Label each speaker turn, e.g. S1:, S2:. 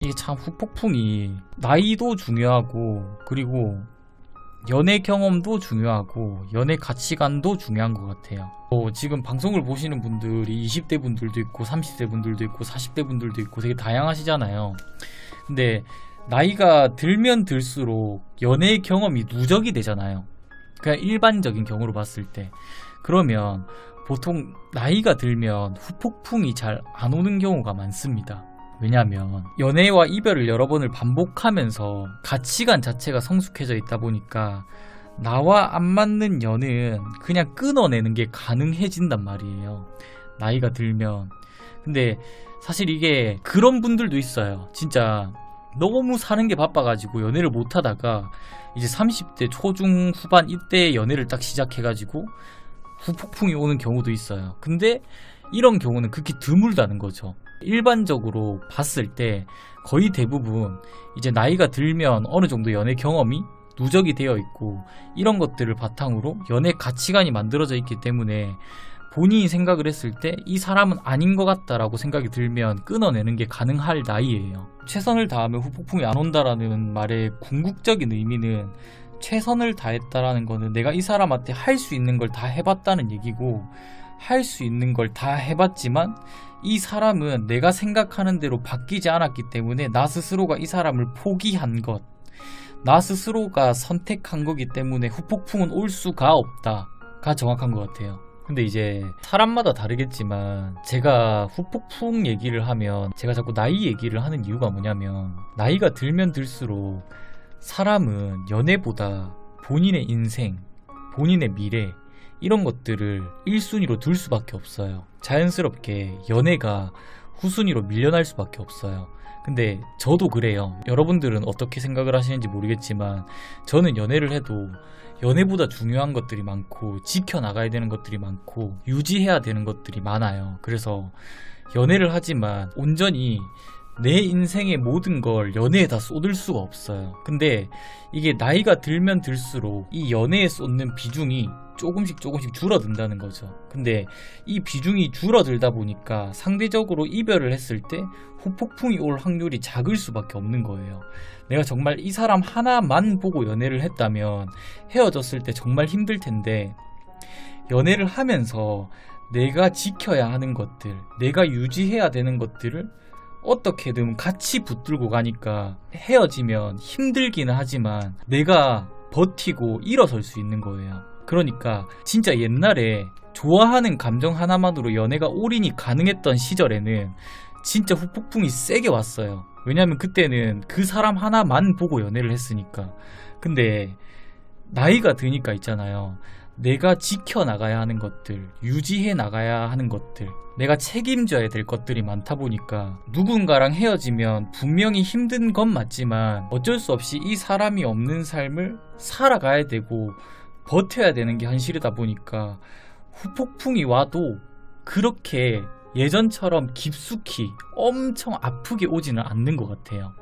S1: 이게 참 후폭풍이 나이도 중요하고 그리고 연애 경험도 중요하고 연애 가치관도 중요한 것 같아요. 지금 방송을 보시는 분들이 20대 분들도 있고 30대 분들도 있고 40대 분들도 있고 되게 다양하시잖아요. 근데 나이가 들면 들수록 연애 경험이 누적이 되잖아요. 그냥 일반적인 경우로 봤을 때. 그러면 보통 나이가 들면 후폭풍이 잘 안 오는 경우가 많습니다. 왜냐하면 연애와 이별을 여러 번을 반복하면서 가치관 자체가 성숙해져 있다 보니까 나와 안 맞는 연은 그냥 끊어내는 게 가능해진단 말이에요. 나이가 들면. 근데 사실 이게 그런 분들도 있어요. 진짜 너무 사는 게 바빠가지고 연애를 못하다가 이제 30대 초중 후반 이때 연애를 딱 시작해가지고 후폭풍이 오는 경우도 있어요. 근데 이런 경우는 극히 드물다는 거죠. 일반적으로 봤을 때 거의 대부분 이제 나이가 들면 어느 정도 연애 경험이 누적이 되어 있고 이런 것들을 바탕으로 연애 가치관이 만들어져 있기 때문에 본인이 생각을 했을 때 이 사람은 아닌 것 같다라고 생각이 들면 끊어내는 게 가능할 나이예요. 최선을 다하면 후폭풍이 안 온다라는 말의 궁극적인 의미는 최선을 다했다라는 거는 내가 이 사람한테 할 수 있는 걸 다 해봤다는 얘기고, 할 수 있는 걸 다 해봤지만 이 사람은 내가 생각하는 대로 바뀌지 않았기 때문에 나 스스로가 이 사람을 포기한 것, 나 스스로가 선택한 거기 때문에 후폭풍은 올 수가 없다가 정확한 것 같아요. 근데 이제 사람마다 다르겠지만 제가 후폭풍 얘기를 하면 제가 자꾸 나이 얘기를 하는 이유가 뭐냐면, 나이가 들면 들수록 사람은 연애보다 본인의 인생, 본인의 미래 이런 것들을 1순위로 둘 수밖에 없어요. 자연스럽게 연애가 후순위로 밀려날 수밖에 없어요. 근데 저도 그래요. 여러분들은 어떻게 생각을 하시는지 모르겠지만 저는 연애를 해도 연애보다 중요한 것들이 많고 지켜나가야 되는 것들이 많고 유지해야 되는 것들이 많아요. 그래서 연애를 하지만 온전히 내 인생의 모든 걸 연애에 다 쏟을 수가 없어요. 근데 이게 나이가 들면 들수록 이 연애에 쏟는 비중이 조금씩 줄어든다는 거죠. 근데 이 비중이 줄어들다 보니까 상대적으로 이별을 했을 때 후폭풍이 올 확률이 작을 수밖에 없는 거예요. 내가 정말 이 사람 하나만 보고 연애를 했다면 헤어졌을 때 정말 힘들 텐데, 연애를 하면서 내가 지켜야 하는 것들, 내가 유지해야 되는 것들을 어떻게든 같이 붙들고 가니까 헤어지면 힘들기는 하지만 내가 버티고 일어설 수 있는 거예요. 그러니까 진짜 옛날에 좋아하는 감정 하나만으로 연애가 올인이 가능했던 시절에는 진짜 후폭풍이 세게 왔어요. 왜냐면 그때는 그 사람 하나만 보고 연애를 했으니까. 근데 나이가 드니까 있잖아요, 내가 지켜나가야 하는 것들, 유지해 나가야 하는 것들, 내가 책임져야 될 것들이 많다 보니까 누군가랑 헤어지면 분명히 힘든 건 맞지만 어쩔 수 없이 이 사람이 없는 삶을 살아가야 되고 버텨야 되는 게 현실이다 보니까 후폭풍이 와도 그렇게 예전처럼 깊숙이 엄청 아프게 오지는 않는 것 같아요.